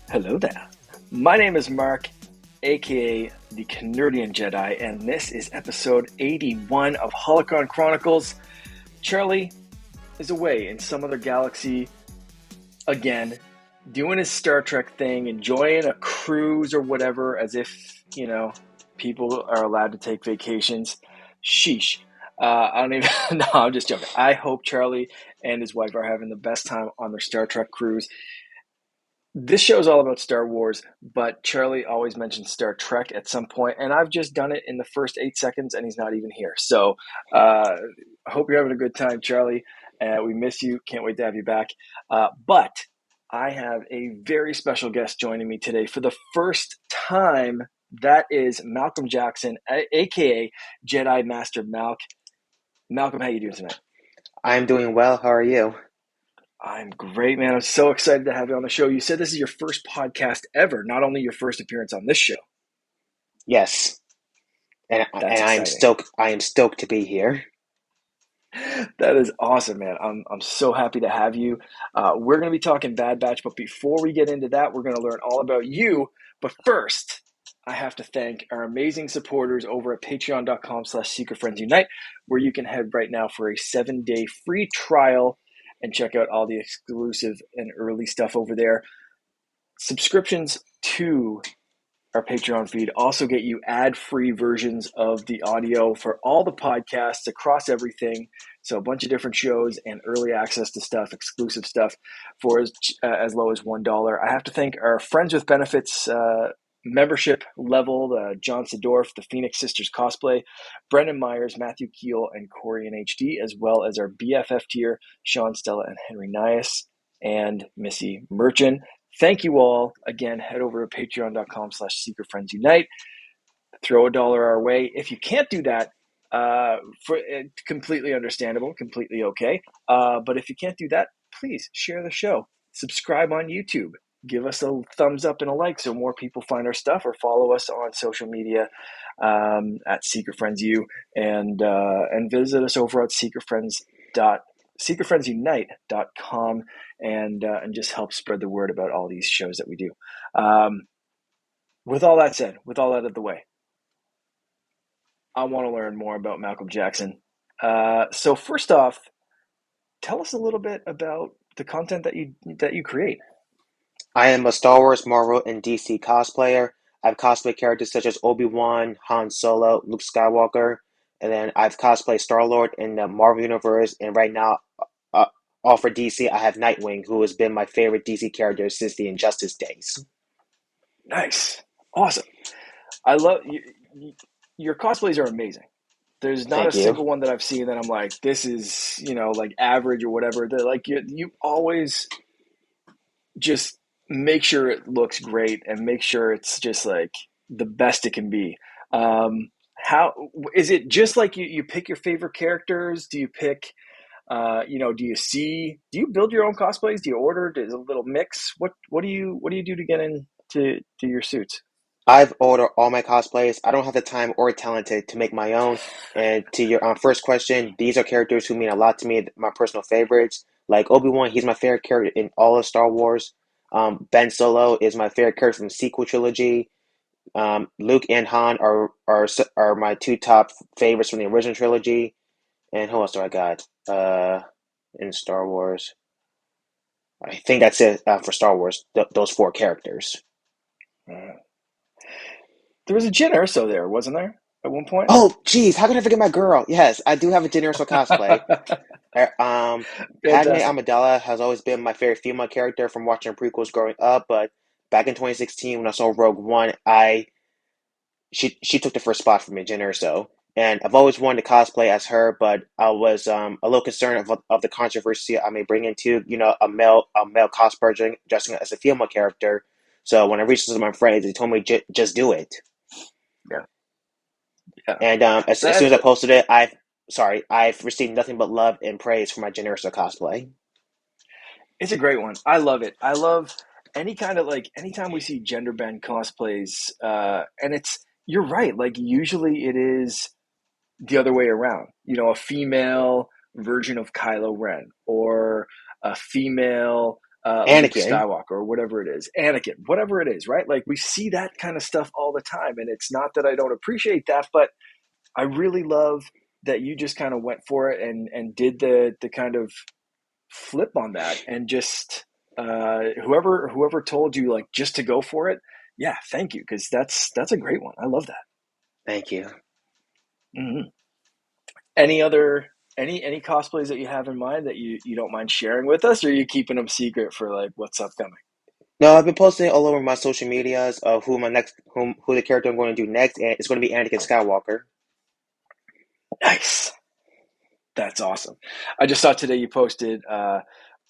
Hello there. My name is Mark, aka the Canardian Jedi, and this is episode 81 of Holocron Chronicles. Charlie is away in some other galaxy again, doing his Star Trek thing, enjoying a cruise or whatever, as if, people are allowed to take vacations. Sheesh. I don't even, no, I'm just joking. I hope Charlie and his wife are having the best time on their Star Trek cruise. This show is all about Star Wars, but Charlie always mentions Star Trek at some point, and I've just done it in the first 8 seconds, and he's not even here. So I hope you're having a good time, Charlie. We miss you. Can't wait to have you back. But I have a very special guest joining me today for the first time. That is Malcolm Jackson, a.k.a. JediMasterMalc. Malcolm, how you doing tonight? I'm doing well. How are you? I'm great, man. I'm so excited to have you on the show. You said this is your first podcast ever, not only your first appearance on this show. Yes. And I am stoked to be here. That is awesome, man. I'm so happy to have you. We're going to be talking Bad Batch, but before we get into that, we're going to learn all about you. But first, I have to thank our amazing supporters over at patreon.com/secretfriendsunite, where you can head right now for a 7-day free trial and check out all the exclusive and early stuff over there. Subscriptions to our Patreon feed also get you ad-free versions of the audio for all the podcasts across everything. So a bunch of different shows and early access to stuff, exclusive stuff for as low as $1. I have to thank our Friends with Benefits membership level, John Sedorf, the Phoenix Sisters Cosplay, Brendan Myers, Matthew Keel, and Corey in HD, as well as our BFF tier, Sean, Stella, and Henry Nias, and Missy Merchant. Thank you all. Again, head over to patreon.com/secretfriendsunite. Throw $1 our way. If you can't do that, completely understandable, completely okay. But if you can't do that, please share the show. Subscribe on YouTube. Give us a thumbs up and a like so more people find our stuff, or follow us on social media at SecretFriendsU, and visit us over at secretfriendsunite.com and just help spread the word about all these shows that we do. With all that said, with all that out of the way, I want to learn more about Malcolm Jackson. So first off, tell us a little bit about the content that you create. I am a Star Wars, Marvel, and DC cosplayer. I've cosplayed characters such as Obi-Wan, Han Solo, Luke Skywalker, and then I've cosplayed Star-Lord in the Marvel Universe, and right now, all for DC, I have Nightwing, who has been my favorite DC character since the Injustice days. Nice. Awesome. I love you. Your cosplays are amazing. There's not single one that I've seen that I'm like, this is, like average or whatever. They're like, you always just make sure it looks great and make sure it's just like the best it can be. How is it just like you pick your favorite characters? Do you pick, do you build your own cosplays? Do you order? Does a little mix? What do you do to get into your suits? I've ordered all my cosplays. I don't have the time or talent to make my own. And to your first question, these are characters who mean a lot to me, my personal favorites. Like Obi-Wan, he's my favorite character in all of Star Wars. Ben Solo is my favorite character from the sequel trilogy. Luke and Han are my two top favorites from the original trilogy. And who else do I got in Star Wars? I think that's it for Star Wars, those four characters. There was a Jyn Erso there, wasn't there, at one point? Oh, geez, how can I forget my girl? Yes, I do have a Jyn Erso cosplay. Padme Amidala has always been my favorite female character from watching prequels growing up, but back in 2016 when I saw Rogue One, she took the first spot for me, Jyn Erso. And I've always wanted to cosplay as her, but I was a little concerned of the controversy I may bring into, a male cosplayer dressing as a female character. So when I reached out to my friends, they told me just do it. Yeah. And as soon as I posted it, sorry, I've received nothing but love and praise for my Generoso cosplay. It's a great one. I love it. I love any kind of like anytime we see gender bend cosplays, and it's you're right. Like usually it is the other way around. You know, a female version of Kylo Ren or a female Luke Anakin. Skywalker or whatever it is, Anakin, whatever it is, right? Like we see that kind of stuff all the time, and it's not that I don't appreciate that, but I really love that you just kind of went for it and did the kind of flip on that and just whoever told you like just to go for it, yeah, thank you, because that's a great one. I love that. Thank you. Mm-hmm. Any other any cosplays that you have in mind that you don't mind sharing with us, or are you keeping them secret for like what's upcoming? No, I've been posting all over my social medias of who the character I'm going to do next, and it's going to be Anakin Skywalker. Nice. That's awesome. I just saw today you posted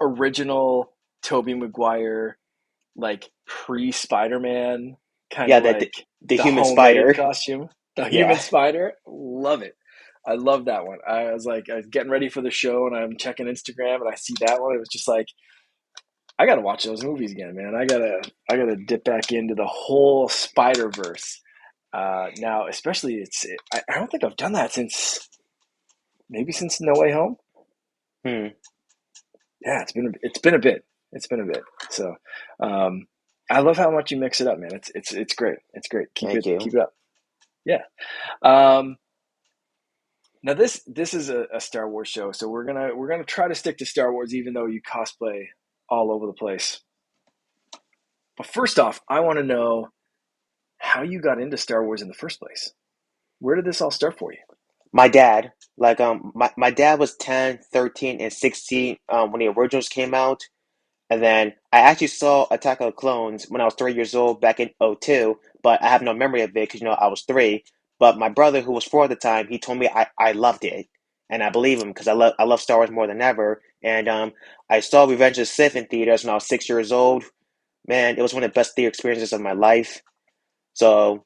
original Tobey Maguire, like pre Spider-Man, kind Yeah, of the like the the human homemade spider. costume, the Yeah, human spider. Love it. I love that one. I was getting ready for the show and I'm checking Instagram and I see that one. It was just like I gotta watch those movies again, man. I gotta dip back into the whole Spider Verse. Now, especially I don't think I've done that since maybe since No Way Home. hmm. Yeah, it's been a bit. It's been a bit. So, um, I love how much you mix it up, man. It's great. It's great. Thank you. Keep it up. Yeah. Um, Now this is a Star Wars show, so we're gonna try to stick to Star Wars, even though you cosplay all over the place. But first off, I want to know how you got into Star Wars in the first place. Where did this all start for you? My dad, my dad was 10, 13, and 16 when the originals came out. And then I actually saw Attack of the Clones when I was 3 years old back in '02, but I have no memory of it because, I was three. But my brother, who was four at the time, he told me I loved it. And I believe him because I love Star Wars more than ever. And I saw Revenge of the Sith in theaters when I was 6 years old. Man, it was one of the best theater experiences of my life. So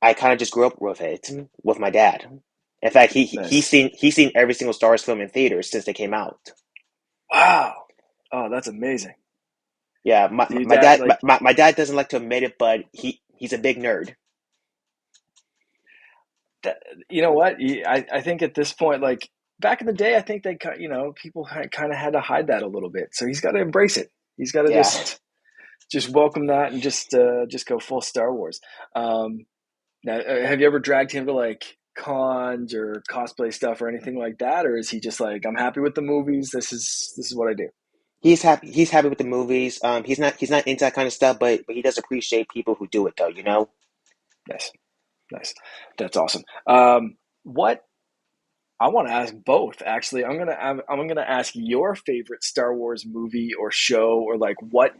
I kind of just grew up with it with my dad. In fact, Nice. he's seen every single Star Wars film in theaters since they came out. Wow. Oh, that's amazing. Yeah, my, So your my dad dad like my dad doesn't like to admit it, but he's a big nerd. that, you know what? I think at this point, like back in the day, I think people kind of had to hide that a little bit. So he's got to embrace it. He's got to Yeah, just welcome that and just go full Star Wars. Um, Now, have you ever dragged him to like cons or cosplay stuff or anything like that, or is he just like, I'm happy with the movies. This is what I do. he's happy. He's happy with the movies. He's not into that kind of stuff, but he does appreciate people who do it though. Nice, nice. That's awesome. What I want to ask both actually. I'm gonna ask your favorite Star Wars movie or show or like what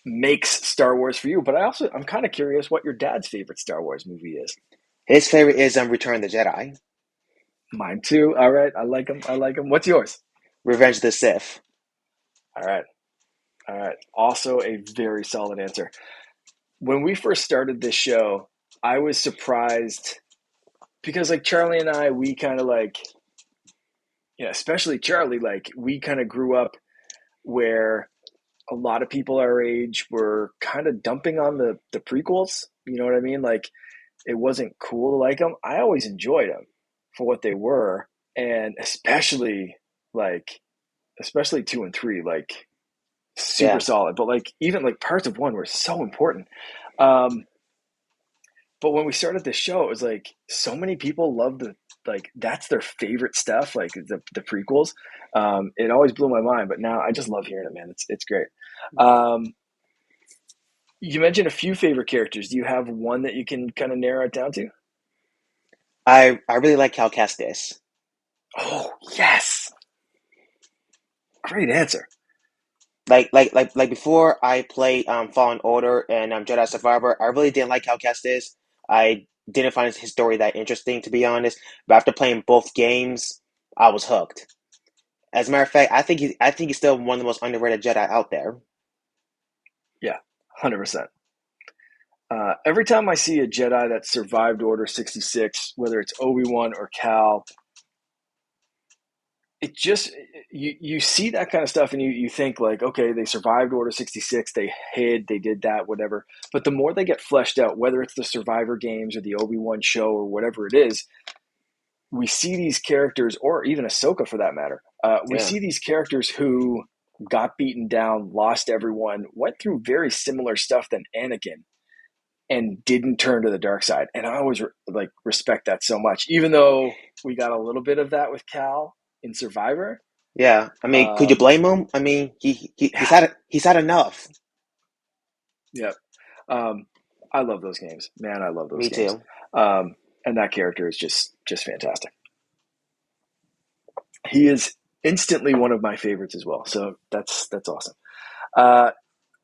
makes Star Wars for you. But I'm kind of curious what your dad's favorite Star Wars movie is. His favorite is Return of the Jedi, Mine too. All right, I like him. I like him. What's yours? Revenge of the Sith. All right. All right. Also, a very solid answer. When we first started this show, I was surprised because, like, Charlie and I, we kind of like, especially Charlie, like, we kind of grew up where a lot of people our age were kind of dumping on the prequels. You know what I mean? Like, it wasn't cool to like them. I always enjoyed them for what they were, and like, especially two and three, like, super Yeah, solid. But like, even like parts of one were so important. Um, But when we started this show, it was like so many people love like that's their favorite stuff, like the prequels. It always blew my mind, but now I just love hearing it, man. It's great. Um, you mentioned a few favorite characters. Do you have one that you can kind of narrow it down to? I really like Cal Kestis. Oh yes, great answer. Like before I played Fallen Order and Jedi Survivor, I really didn't like Cal Kestis. I didn't find his story that interesting, to be honest. But after playing both games, I was hooked. As a matter of fact, I think he's still one of the most underrated Jedi out there. Yeah, 100%. Every time I see a Jedi that survived Order 66, whether it's Obi-Wan or Cal, it just you see that kind of stuff and you think like, okay, they survived Order 66, they hid, they did that, whatever. But the more they get fleshed out, whether it's the Survivor games or the Obi-Wan show or whatever it is, we see these characters, or even Ahsoka for that matter, we Yeah. see these characters who got beaten down, lost everyone, went through very similar stuff than Anakin, and didn't turn to the dark side. And I always respect that so much, even though we got a little bit of that with Cal in Survivor. Yeah. I mean, could you Um, blame him? I mean, he's yeah, had enough. yeah. Um, I love those games, man. I love those Me games. too. And that character is just fantastic. He is instantly one of my favorites as well. So that's awesome. Uh,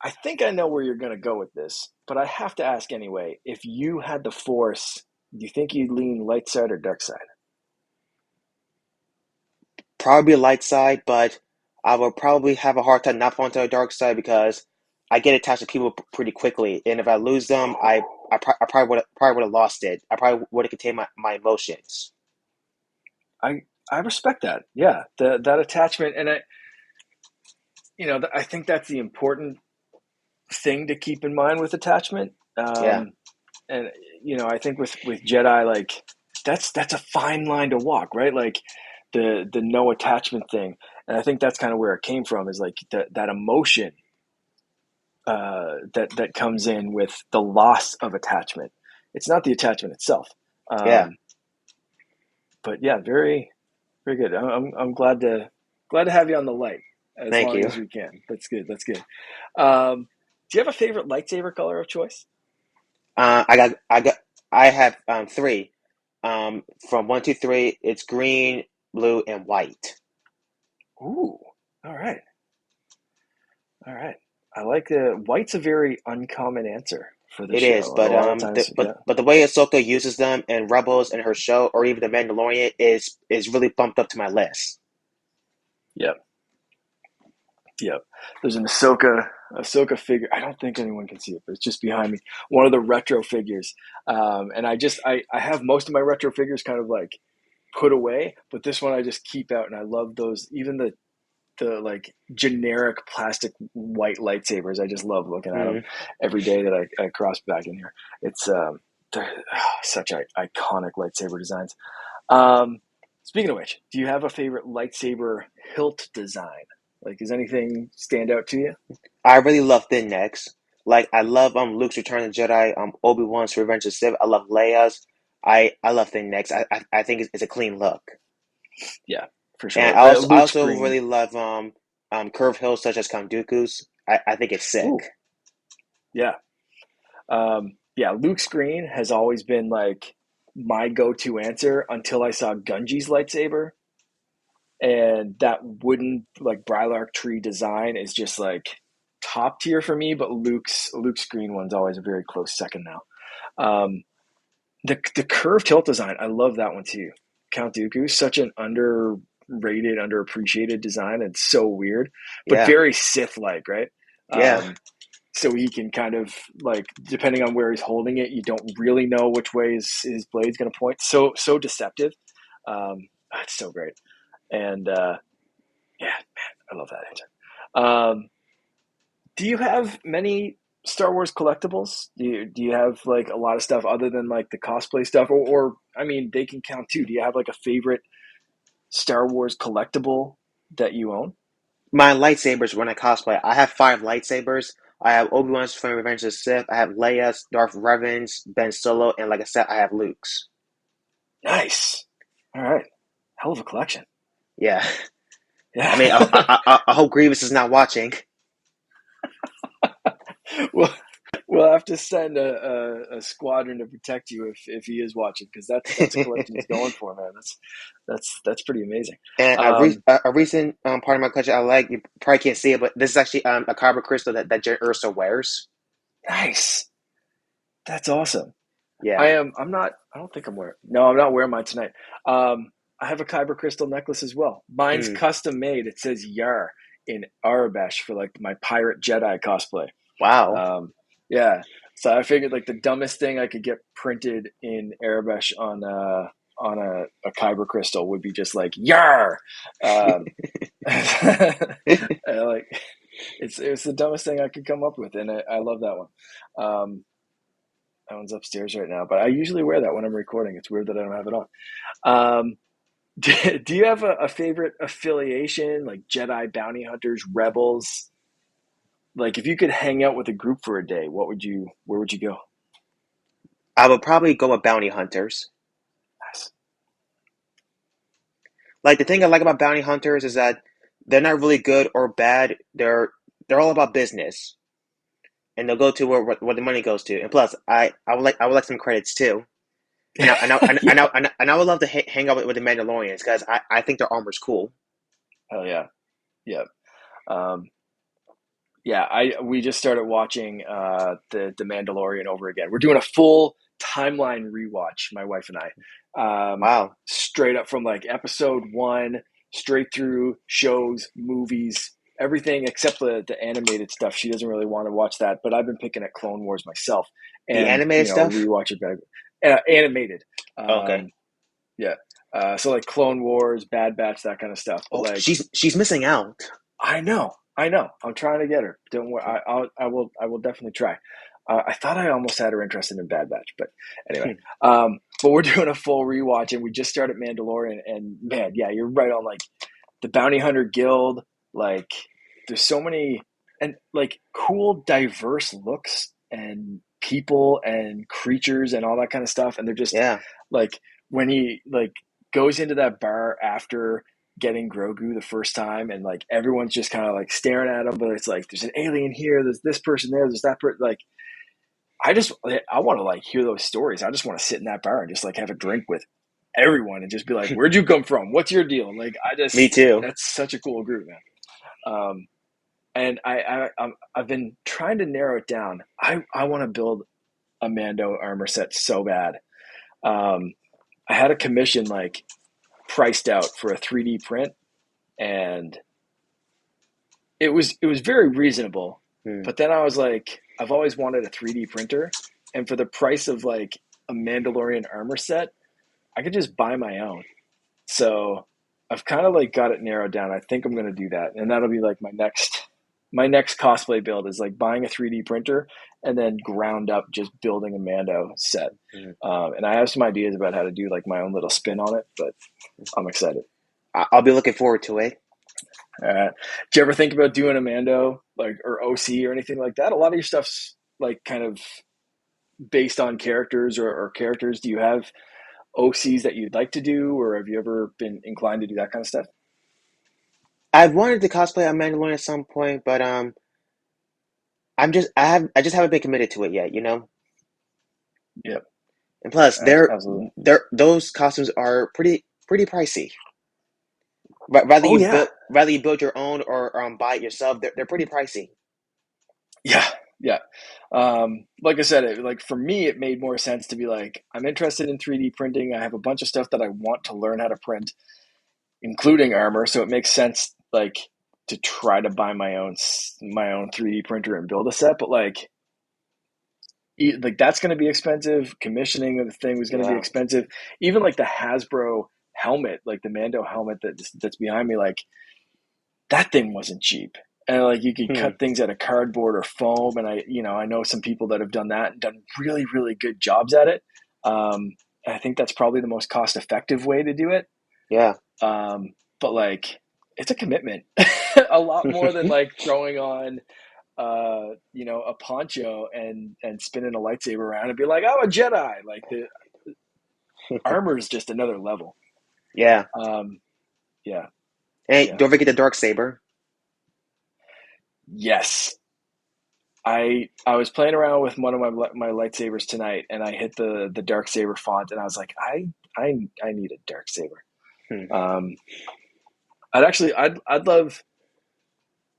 I think I know where you're going to go with this, but I have to ask anyway. If you had the Force, do you think you'd lean light side or dark side? Probably light side, but I will probably have a hard time not falling to the dark side because I get attached to people pretty quickly, and if I lose them, I probably would have lost it. I probably would have contained my emotions. I respect that. Yeah, that attachment, and I think that's the important thing to keep in mind with attachment. Yeah, And I think with Jedi, like that's a fine line to walk, right? Like the no attachment thing, and I think that's kind of where it came from. Is like that emotion that comes in with the loss of attachment. It's not the attachment itself. yeah. Um, but yeah, very very good. I'm glad to have you on the light as Thank long you. as we can. That's good. That's good. Do you have a favorite lightsaber color of choice? I got I have three. From one to three, it's green, blue, and white. Ooh, all right, all right. I like the white's a very uncommon answer for the It is, show. A but lot of times, yeah, the way Ahsoka uses them in Rebels and her show, or even The Mandalorian, is really bumped up to my list. yep, yep. There's an Ahsoka figure. I don't think anyone can see it, but it's just behind me. One of the retro figures, and I have most of my retro figures kind of like put away, but this one I just keep out, and I love those. Even the like generic plastic white lightsabers. I just love looking at them Mm. every day that I cross back in here. It's they're such iconic lightsaber designs. Um, Speaking of which, do you have a favorite lightsaber hilt design? Like, does anything stand out to you? I really love thin necks. Like I love Luke's Return of the Jedi, Obi-Wan's Revenge of the Sith. I love Leia's. I love thin necks. I think it's a clean look. Yeah, for And sure. The I Luke's also green. really love curved hills such as Count Dooku's. I think it's sick. Ooh, yeah. Yeah, Luke's green has always been like my go-to answer until I saw Gunji's lightsaber, and that wooden like Brylark tree design is just like top tier for me. But Luke's green one's always a very close second now. Um, the curved tilt design, I love that one too. Count Dooku, such an underrated, underappreciated design. It's so weird, but Yeah, very Sith like, right? yeah, So he can kind of like, depending on where he's holding it, you don't really know which way his blade's going to point. So deceptive. It's so great. And yeah, man, I love that answer. Do you have many Star Wars collectibles? Do you have like a lot of stuff other than like the cosplay stuff, or I mean, they can count too. Do you have like a favorite Star Wars collectible that you own? my lightsabers when I cosplay. I have five lightsabers. I have Obi-Wan's from Revenge of the Sith. I have Leia's, Darth Revan's, Ben Solo, and like I said, I have Luke's. Nice. All right, hell of a collection. Yeah. I mean, Yeah. I hope Grievous is not watching. Well, we'll have to send a squadron to protect you if he is watching, because that's a collection he's going for, man. That's pretty amazing. And Um, a recent part of my collection I like, you probably can't see it, but this is actually a kyber crystal that Jen Ursa wears. nice. That's awesome. Yeah. I'm not. I don't think I'm wearing. No, I'm not wearing mine tonight. I have a kyber crystal necklace as well. Mine's Mm. custom made. It says Yar in Arabesh for like my pirate Jedi cosplay. Wow. Um, yeah. So I figured like the dumbest thing I could get printed in Arabesh on a kyber crystal would be just like yar. Um, like it's the dumbest thing I could come up with, and I love that one. That one's upstairs right now, but I usually wear that when I'm recording. It's weird that I don't have it on. Um, do you have a favorite affiliation, like Jedi, bounty hunters, rebels? Like, if you could hang out with a group for a day, where would you go? I would probably go with bounty hunters. Nice. Like the thing I like about bounty hunters is that they're not really good or bad. They're all about business, and they'll go to where the money goes to. And plus, I would like some credits too. Yeah. And I would love to hang out with the Mandalorians because I think their armor's cool. Hell yeah. Yeah. Um, yeah. We just started watching the Mandalorian over again. We're doing a full timeline rewatch, my wife and I. Wow. Straight up from like episode one, straight through shows, movies, everything except the animated stuff. She doesn't really want to watch that, but I've been picking at Clone Wars myself, The and animated stuff? rewatch it back. Animated. Okay. Yeah. So like Clone Wars, Bad Batch, that kind of stuff. But Oh, like, she's missing out. I know, I know. I'm trying to get her. Don't worry. I will definitely try. I thought I almost had her interested in Bad Batch, but anyway. But we're doing a full rewatch, and we just started Mandalorian, and man, yeah, you're right on. Like the Bounty Hunter Guild, like there's so many and like cool, diverse looks and people and creatures and all that kind of stuff, and they're just Yeah. like when he like goes into that bar after getting Grogu the first time, and like everyone's just kind of like staring at him, but it's like there's an alien here, there's this person there, there's that person. Like I want to like hear those stories. I just want to sit in that bar and just like have a drink with everyone and just be like, "Where'd you come from? What's your deal?" Like Me too. that's such a cool group, man. And I've been trying to narrow it down. I want to build a Mando armor set so bad. Um, I had a commission like priced out for a 3D print, and it was very reasonable. Hmm. But then I was like, I've always wanted a 3D printer, and for the price of like a Mandalorian armor set, I could just buy my own. So I've kind of like got it narrowed down. I think I'm gonna do that, and that'll be like my next cosplay build is like buying a 3D printer and then ground up just building a Mando set. Hmm. And I have some ideas about how to do like my own little spin on it, but I'm excited. I'll be looking forward to it. Do you ever think about doing a Mando like or OC or anything like that? A lot of your stuff's like kind of based on characters or characters. Do you have OCs that you'd like to do, or have you ever been inclined to do that kind of stuff? I've wanted to cosplay a Mandalorian at some point, but I just haven't been committed to it yet, you know? Yep, And plus, absolutely. those costumes are pretty pricey. Oh yeah, Rather you build your own or buy it yourself, they're pretty pricey. yeah, yeah. Like I said, like for me, it made more sense to be like, I'm interested in 3D printing. I have a bunch of stuff that I want to learn how to print, including armor. So it makes sense, like, to try to buy my own 3D printer and build a set. But like that's going to be expensive. Commissioning of the thing was going to be Yeah. expensive. Even like the Hasbro helmet, like the Mando helmet that's behind me, like that thing wasn't cheap. And like you could Hmm. cut things out of cardboard or foam, and I know some people that have done that and done really really good jobs at it. I think that's probably the most cost effective way to do it. Yeah. But like it's a commitment, a lot more than like throwing on a poncho and spinning a lightsaber around and be like, I'm a Jedi. Like the armor is just another level. Yeah. Um, yeah, And yeah, don't forget the dark saber. yes. I was playing around with one of my lightsabers tonight, and I hit the dark saber font, and I was like, I need a dark saber. Hmm. Um, I'd love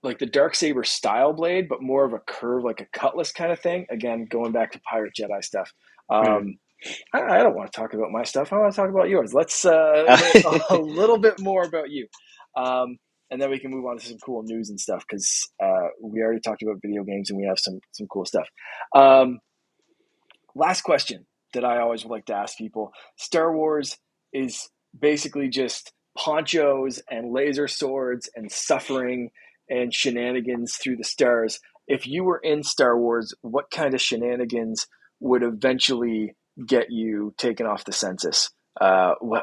like the dark saber style blade, but more of a curve, like a cutlass kind of thing. Again, going back to Pirate Jedi stuff. Hmm. Um, I don't want to talk about my stuff. I want to talk about yours. Let's a Uh, little bit more about you, and then we can move on to some cool news and stuff because we already talked about video games and we have some cool stuff. Um, last question that I always like to ask people. Star Wars is basically just ponchos and laser swords and suffering and shenanigans through the stars. If you were in Star Wars, what kind of shenanigans would eventually get you taken off the census?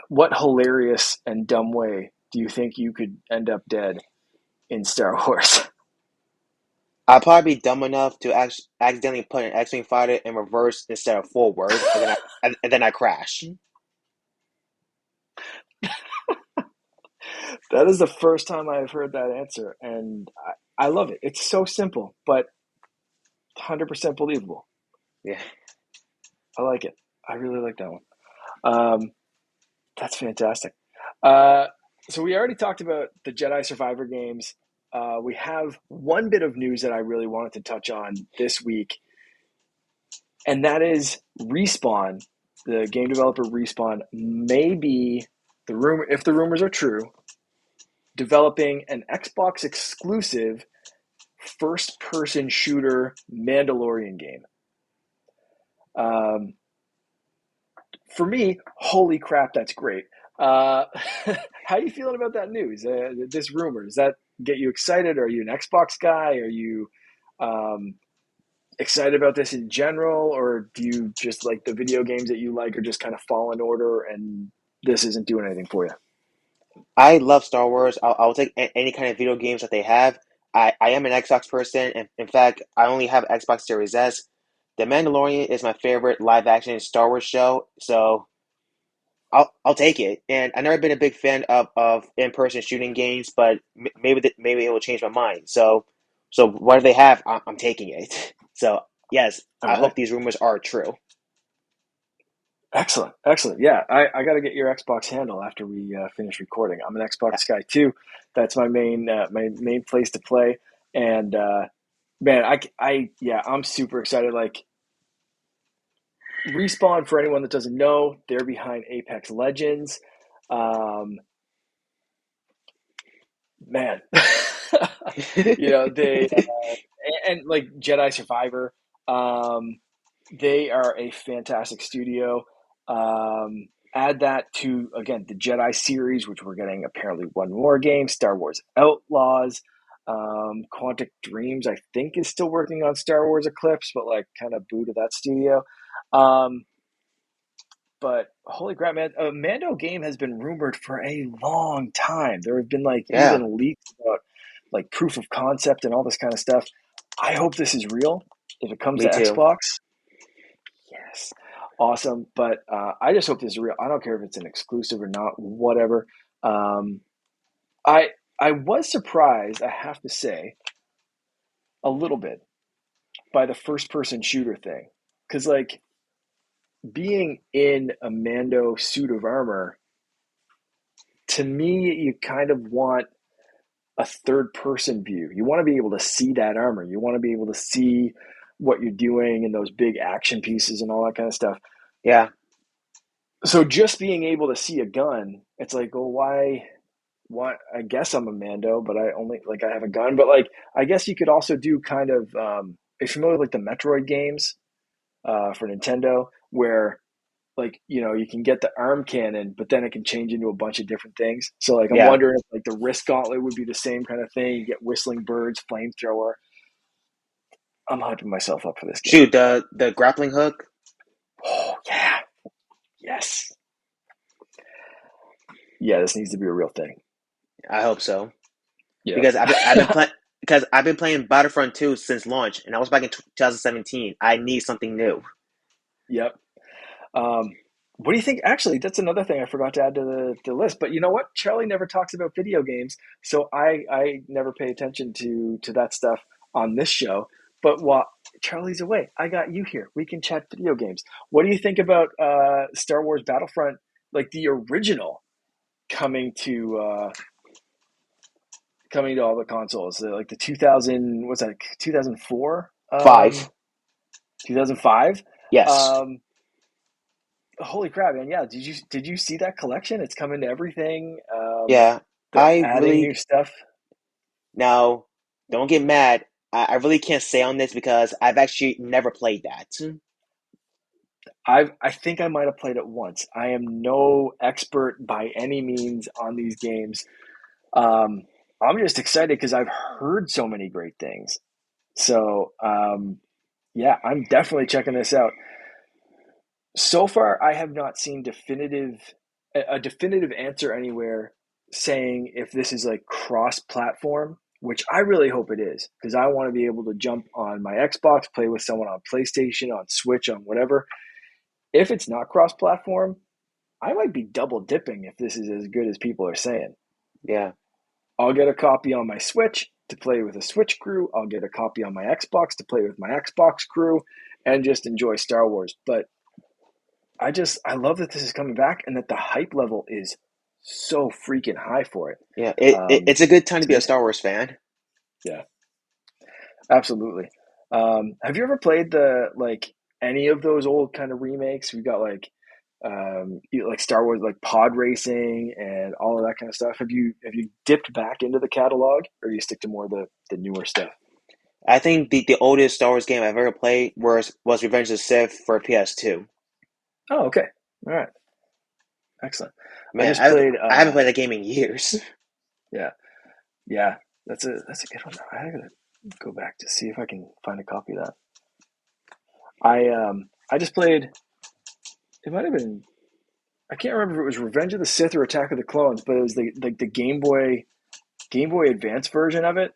What hilarious and dumb way do you think you could end up dead in Star Wars? I'll probably be dumb enough to accidentally put an X-wing fighter in reverse instead of forward, and then I crash. That is the first time I've heard that answer, and I love it. It's so simple, but 100% believable. Yeah, I like it. I really like that one. Um, that's fantastic. Uh, so we already talked about the Jedi Survivor games. We have one bit of news that I really wanted to touch on this week, and that is Respawn, the game developer Respawn, may be the rumor, if the rumors are true, developing an Xbox exclusive first person shooter Mandalorian game. Um, for me, holy crap, that's great. Uh, how are you feeling about that news? This rumor, does that get you excited? Are you an Xbox guy? Are you um, excited about this in general, or do you just like the video games that you like are just kind of fall in order and this isn't doing anything for you? I love Star Wars. I'll take any kind of video games that they have. I am an Xbox person, and in fact, I only have Xbox Series S. The Mandalorian is my favorite live action Star Wars show, so I'll take it. And I've never been a big fan of in person shooting games, but maybe it will change my mind. So whatever they have, I'm taking it. So yes, All I right. hope these rumors are true. Excellent. Excellent. Yeah, I got to get your Xbox handle after we finish recording. I'm an Xbox guy too. That's my main place to play. And man, yeah, I'm super excited. Like Respawn, for anyone that doesn't know, they're behind Apex Legends. Um, man, they and like Jedi Survivor. Um, they are a fantastic studio. Add that to again the Jedi series, which we're getting apparently one more game, Star Wars Outlaws. Quantic Dreams, I think, is still working on Star Wars Eclipse, but like kind of boo to that studio. Um, but holy crap, man! A Mando game has been rumored for a long time. There have been like Yeah, even leaks about like proof of concept and all this kind of stuff. I hope this is real. If it comes to me too. Xbox, yes, awesome. But I just hope this is real. I don't care if it's an exclusive or not, whatever. Um, I I was surprised, I have to say, a little bit by the first person shooter thing, because like being in a Mando suit of armor, to me, you kind of want a third person view. You want to be able to see that armor. You want to be able to see what you're doing and those big action pieces and all that kind of stuff. Yeah, So just being able to see a gun, it's like, well, why I guess I'm a Mando, but I only like I have a gun. But like I guess you could also do kind of are you familiar with like the Metroid games for Nintendo where like you can get the arm cannon, but then it can change into a bunch of different things. So like I'm yeah. wondering if like the wrist gauntlet would be the same kind of thing. You get whistling birds, flamethrower. I'm hyping myself up for this game. Shoot, the grappling hook. Oh yeah, yes, yeah. This needs to be a real thing. I hope so Yep. because I've been playing Battlefront 2 since launch, and I was back in 2017. I need something new. Yep. Um, what do you think? Actually, that's another thing I forgot to add to the list. But you know what? Charlie never talks about video games, so I never pay attention to that stuff on this show. But while Charlie's away, I got you here. We can chat video games. What do you think about Star Wars Battlefront, like the original, coming to all the consoles? Like the 2000 was that 2004, 5. 2005. Yes. Um, Holy crap, man! Yeah, did you see that collection? It's coming to everything. Yeah. They're I adding really new stuff. Now don't get mad. I really can't say on this because I've actually never played that. I think I might have played it once. I am no expert by any means on these games. Um, I'm just excited because I've heard so many great things. So yeah, I'm definitely checking this out. So far, I have not seen a definitive answer anywhere saying if this is like cross-platform, which I really hope it is, because I want to be able to jump on my Xbox, play with someone on PlayStation, on Switch, on whatever. If it's not cross-platform, I might be double dipping if this is as good as people are saying. Yeah. I'll get a copy on my Switch to play with a Switch crew. I'll get a copy on my Xbox to play with my Xbox crew and just enjoy Star Wars. But I love that this is coming back and that the hype level is so freaking high for it. Yeah. It's a good time to It's be a good. Star Wars fan. Yeah, absolutely. Have you ever played the like any of those old kind of remakes? We got like like Star Wars, like pod racing and all of that kind of stuff. Have you dipped back into the catalog, or do you stick to more of the newer stuff? I think the oldest Star Wars game I've ever played was Revenge of the Sith for PS2. Oh, okay, all right, excellent. I Man, just played. I haven't played that game in years. Yeah, yeah, that's a good one. I gotta go back to see if I can find a copy of that. I just played. It might have been. I can't remember if it was Revenge of the Sith or Attack of the Clones, but it was the Game Boy Advance version of it.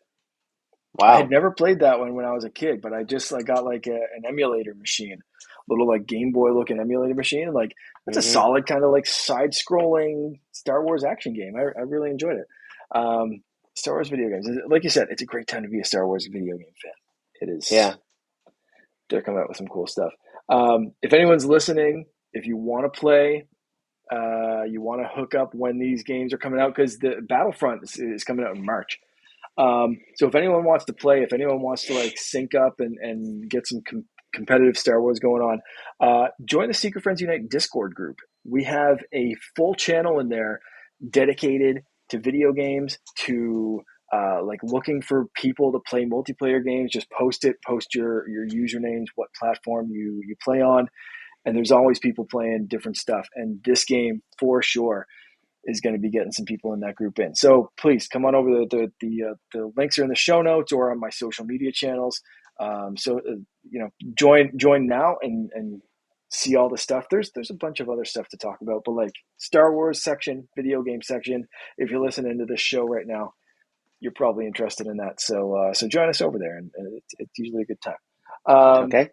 I had Wow. never played that one when I was a kid, but I just like got like an emulator machine, little like Game Boy looking emulator machine. Like that's a Hmm. solid kind of like side scrolling Star Wars action game. I really enjoyed it. Um, Star Wars video games, like you said, it's a great time to be a Star Wars video game fan. It is. Yeah. They're coming out with some cool stuff. If anyone's listening, if you want to play, you want to hook up when these games are coming out because the Battlefront is coming out in March. So if anyone wants to play, if anyone wants to like sync up and get some competitive Star Wars going on, join the Secret Friends Unite Discord group. We have a full channel in there dedicated to video games, to like looking for people to play multiplayer games. Just post your usernames, what platform you play on, and there's always people playing different stuff. And this game for sure is going to be getting some people in that group in. So please come on over. The links are in the show notes or on my social media channels. Join now and see all the stuff. There's a bunch of other stuff to talk about, but like Star Wars section, video game section. If you're listening to this show right now, you're probably interested in that. So join us over there, and it's usually a good time. Um, Okay.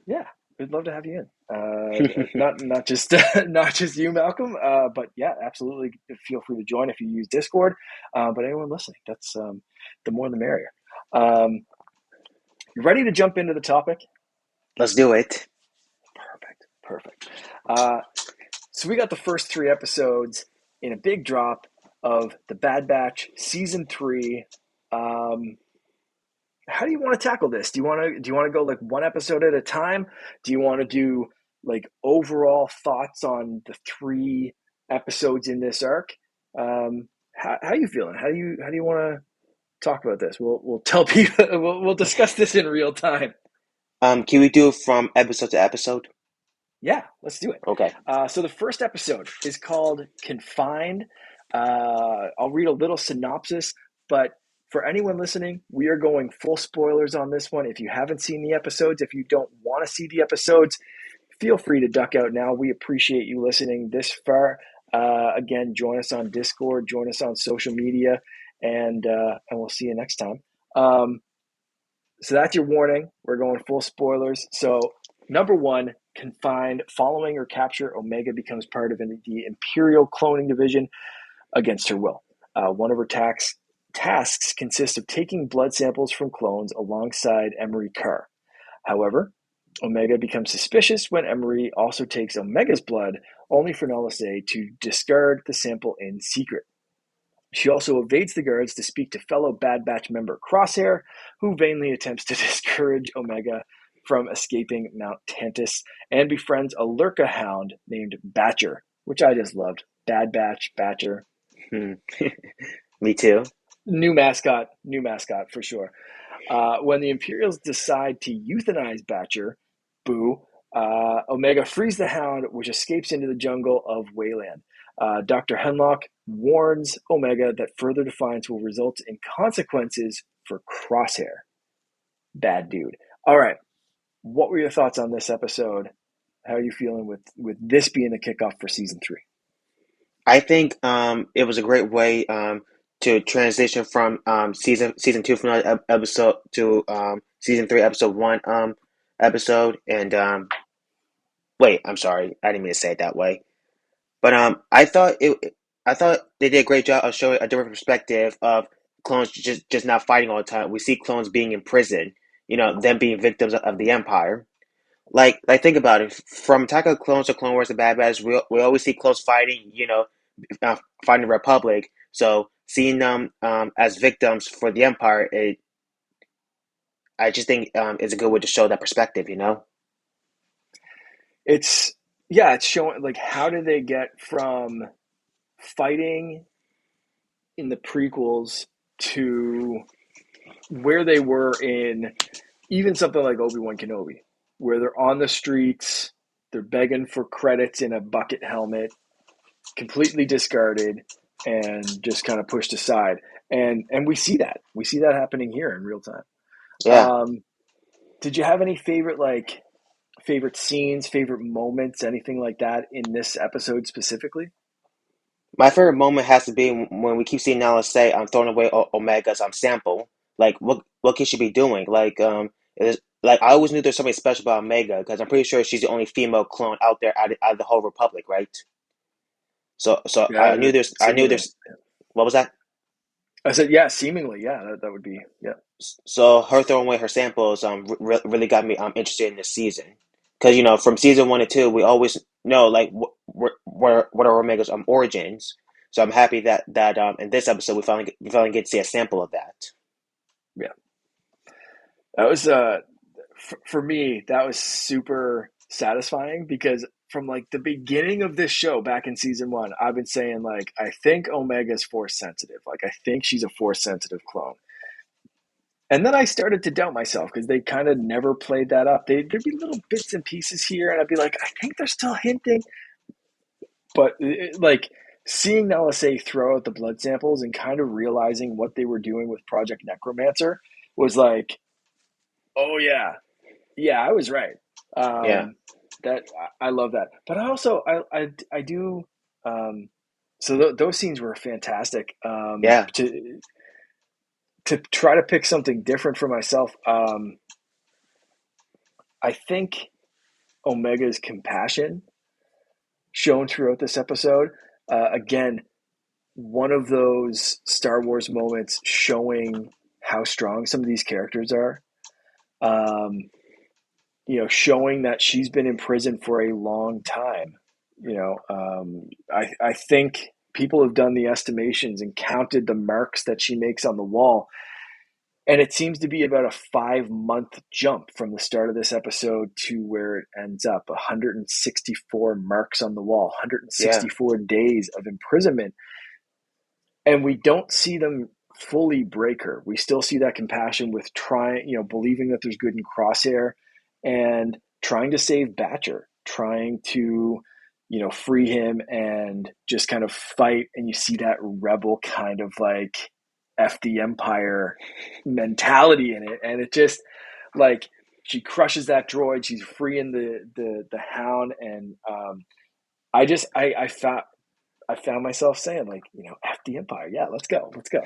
yeah, we'd love to have you in. Not just not just you, Malcolm, but yeah, absolutely. Feel free to join if you use Discord. But anyone listening, that's the more the merrier. Um, you ready to jump into the topic? Let's do it. Perfect, perfect. Uh, so we got the first three episodes in a big drop of the Bad Batch season 3. Um, how do you want to tackle this? Do you want to go like one episode at a time? Do you want to do like overall thoughts on the 3 episodes in this arc? How are you feeling? How do you want to talk about this? We'll tell people. We'll discuss this in real time. Can we do it from episode to episode? Yeah, let's do it. Okay. So the first episode is called Confined. I'll read a little synopsis, but for anyone listening, we are going full spoilers on this one. If you haven't seen the episodes, if you don't want to see the episodes, feel free to duck out now. We appreciate you listening this far. Again, join us on Discord, join us on social media, and we'll see you next time. Um, so that's your warning. We're going full spoilers. So number one, Confined. Following her capture, Omega becomes part of the Imperial cloning division against her will. One of her tasks consists of taking blood samples from clones alongside Emery Carr. However, Omega becomes suspicious when Emery also takes Omega's blood, only for Nalase to discard the sample in secret. She also evades the guards to speak to fellow Bad Batch member Crosshair, who vainly attempts to discourage Omega from escaping Mount Tantus, and befriends a Lurka hound named Batcher, which I just loved. Bad Batch, Batcher. Hmm. Me too. New mascot for sure. When the Imperials decide to euthanize Batcher, Boo, Omega frees the Hound, which escapes into the jungle of Wayland. Dr. Hemlock warns Omega that further defiance will result in consequences for Crosshair. Bad dude. All right. What were your thoughts on this episode? How are you feeling with this being the kickoff for season 3? I think it was a great way to transition from season two finale episode to season three episode one episode. And wait, I'm sorry, I didn't mean to say it that way. But I thought they did a great job of showing a different perspective of clones just not fighting all the time. We see clones being in prison, them being victims of the Empire. Like think about it. From Attack of the Clones to Clone Wars to Bad Batch, we always see clones fighting, fighting the Republic. So seeing them as victims for the Empire, I just think is a good way to show that perspective. It's yeah, it's showing like how did they get from fighting in the prequels to where they were in even something like Obi-Wan Kenobi, where they're on the streets, they're begging for credits in a bucket helmet, completely discarded and just kind of pushed aside. And we see that. We see that happening here in real time. Yeah. Did you have any favorite scenes, favorite moments, anything like that in this episode specifically? My favorite moment has to be when we keep seeing Nala say, "I'm throwing away Omega's sample." Like, what could she be doing? Like I always knew there's something special about Omega because I'm pretty sure she's the only female clone out there out of the whole Republic, right? So Yeah, I knew seemingly. there's what was that? I said, yeah, seemingly, yeah, that would be, yeah. So her throwing away her samples really got me interested in this season because from season one to two we always know like what are Omega's origins. So I'm happy that in this episode we finally get to see a sample of that. Yeah. That was, for me, that was super satisfying because from like the beginning of this show back in season 1, I've been saying like, I think Omega's force sensitive. Like, I think she's a force sensitive clone. And then I started to doubt myself because they kind of never played that up. There'd be little bits and pieces here, and I'd be like, I think they're still hinting. But like seeing LSA throw out the blood samples and kind of realizing what they were doing with Project Necromancer was like, oh yeah, yeah, I was right. Yeah, That I love that. But I also I do. So those scenes were fantastic. yeah, To try to pick something different for myself, I think Omega's compassion shown throughout this episode. Again, one of those Star Wars moments showing how strong some of these characters are. Um, showing that she's been in prison for a long time. I think people have done the estimations and counted the marks that she makes on the wall. And it seems to be about a 5-month jump from the start of this episode to where it ends up 164 marks on the wall, yeah, 164 days of imprisonment. And we don't see them fully break her. We still see that compassion with trying, believing that there's good in Crosshair and trying to save Batcher, trying to, free him and just kind of fight. And you see that rebel kind of like F the Empire mentality in it. And it just like she crushes that droid. She's freeing the Hound. And I found myself saying like, F the Empire. Yeah, let's go. Let's go.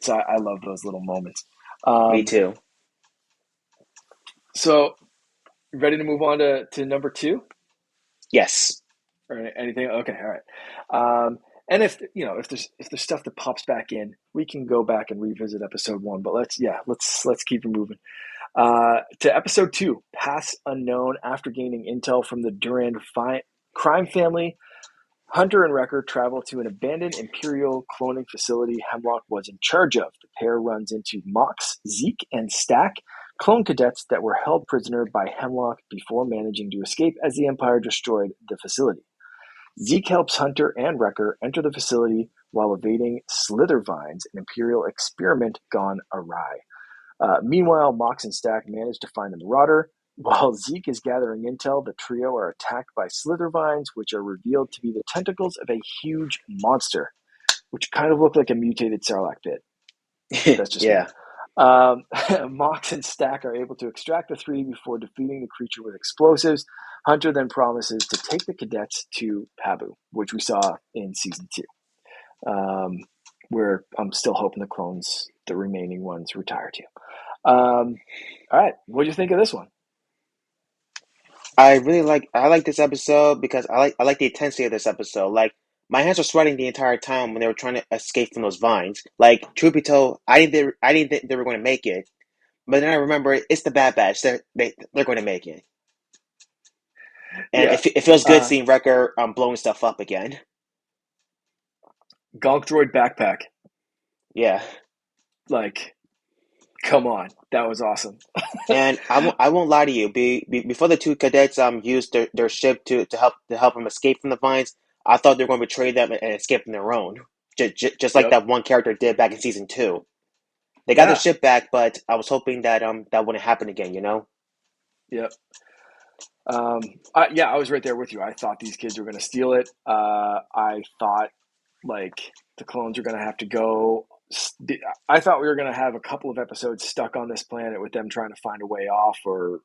So I love those little moments. me Um, too. so ready to move on to number 2 Yes, or anything? Okay. All right. And if there's stuff that pops back in, we can go back and revisit episode 1, but let's keep it moving. To episode 2, Paths Unknown. After gaining intel from the Durand crime family, Hunter and Wrecker travel to an abandoned Imperial cloning facility Hemlock was in charge of. The pair runs into Mox, Zeke, and Stack, clone cadets that were held prisoner by Hemlock before managing to escape as the Empire destroyed the facility. Zeke helps Hunter and Wrecker enter the facility while evading Slithervines, an Imperial experiment gone awry. Meanwhile, Mox and Stack manage to find the Marauder, While Zeke is gathering intel, the trio are attacked by slither vines, which are revealed to be the tentacles of a huge monster, which kind of look like a mutated Sarlacc pit. But that's just me. Yeah. Mox and Stack are able to extract the three before defeating the creature with explosives. Hunter then promises to take the cadets to Pabu, which we saw in season 2. Where I'm still hoping the remaining ones, retire to. All right, what do you think of this one? I like this episode because I like the intensity of this episode. Like my hands were sweating the entire time when they were trying to escape from those vines. Like truth be told, I didn't think they were going to make it. But then I remember it's the Bad Batch. They're going to make it, and Yeah, it feels good uh, seeing Wrecker blowing stuff up again. Gonk Droid backpack. Yeah. Like, come on, that was awesome. And I won't lie to you. Before the two cadets used their ship to help them escape from the vines, I thought they were going to betray them and escape on their own, just like Yep. that one character did back in season 2. They got their Yeah. ship back, but I was hoping that that wouldn't happen again. You know? Yep. Yeah, I was right there with you. I thought these kids were going to steal it. I thought like the clones are going to have to go. I thought we were going to have a couple of episodes stuck on this planet with them trying to find a way off or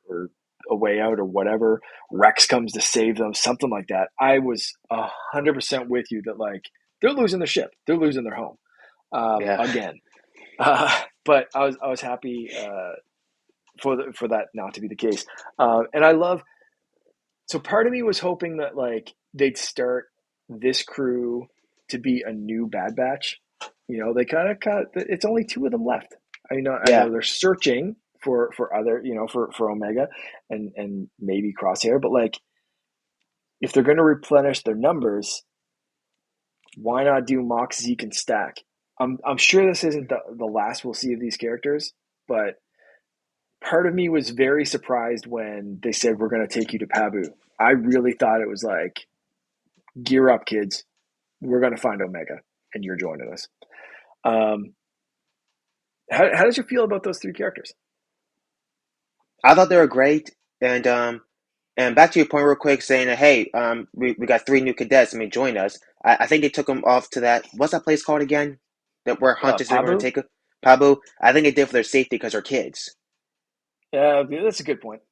a way out or whatever. Rex comes to save them, something like that. I was 100% with you that like they're losing their ship, they're losing their home Yeah. again. But I was happy for that not to be the case. And I love. So part of me was hoping that like they'd start this crew to be a new Bad Batch. They kind of cut. It's only 2 of them left. I Yeah. know they're searching for other, for Omega and maybe Crosshair, but like if they're going to replenish their numbers, why not do Mox, Zeke, and Stack? I'm sure this isn't the last we'll see of these characters, but part of me was very surprised when they said we're going to take you to Pabu. I really thought it was like, gear up, kids. We're going to find Omega, and you're joining us. Um, how did you feel about those 3 characters? I thought they were great, and back to your point real quick, saying that hey, we got 3 new cadets. I mean, join us. I think they took them off to that. What's that place called again? That where hunters are going to Pabu? take Pabu. I think they did for their safety because they're kids. Yeah, that's a good point.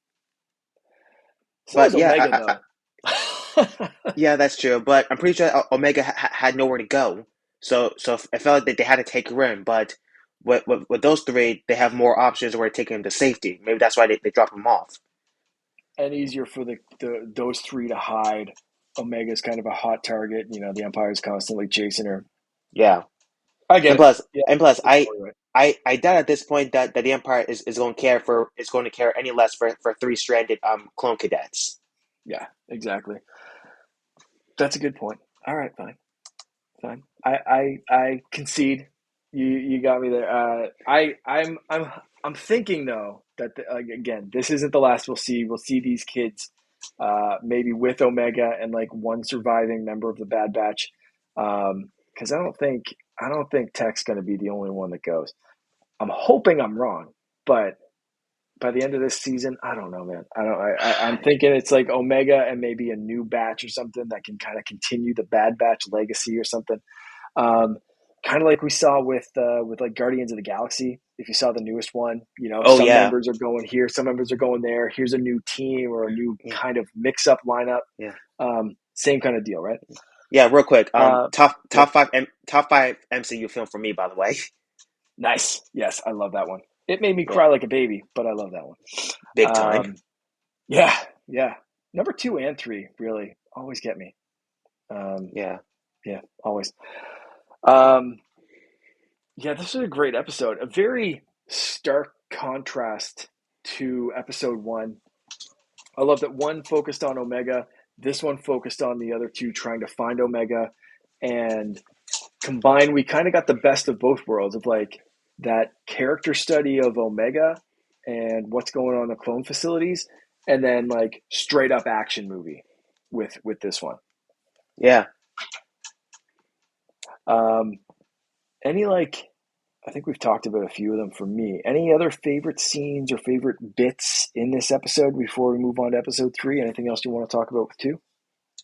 So But is yeah, Omega, though. yeah, that's true. But I'm pretty sure Omega had nowhere to go, so I felt like that they had to take her in. But with those 3, they have more options where to take him to safety. Maybe that's why they drop him off. And easier for those 3 to hide. Omega's kind of a hot target. The Empire's constantly chasing her. Yeah. I get And it. plus, Yeah, and plus, you're totally right. I doubt at this point that the Empire is going to care any less for 3 stranded clone cadets. Yeah, exactly. That's a good point. All right, fine. Fine. I concede. You got me there. I'm thinking though that again, this isn't the last we'll see. We'll see these kids, maybe with Omega and like one surviving member of the Bad Batch. Because I don't think Tech's going to be the only one that goes. I'm hoping I'm wrong, but by the end of this season, I don't know, man. I don't. I'm thinking it's like Omega and maybe a new batch or something that can kind of continue the Bad Batch legacy or something. Um, Kind of like we saw with like Guardians of the Galaxy. If you saw the newest one, Oh some yeah, members are going here, some members are going there. Here's a new team or a new yeah, kind of mix-up lineup. yeah, Same kind of deal, right? yeah. Real quick, Uh, yep. top 5 MCU film for me, by the way, Nice. Yes, I love that one. It made me yeah, cry like a baby, but I love that one. big time, Um, yeah, yeah. Number 2 and 3 really always get me. Um, yeah, yeah, always. Um, Yeah, this is a great episode. A very stark contrast to episode 1. I love that one focused on Omega, this one focused on the other 2 trying to find Omega. And combined, we kind of got the best of both worlds of like that character study of Omega and what's going on in the clone facilities, and then like straight up action movie with this one. yeah. Um, any like I think we've talked about a few of them for me. Any other favorite scenes or favorite bits in this episode before we move on to episode 3? Anything else you want to talk about with 2?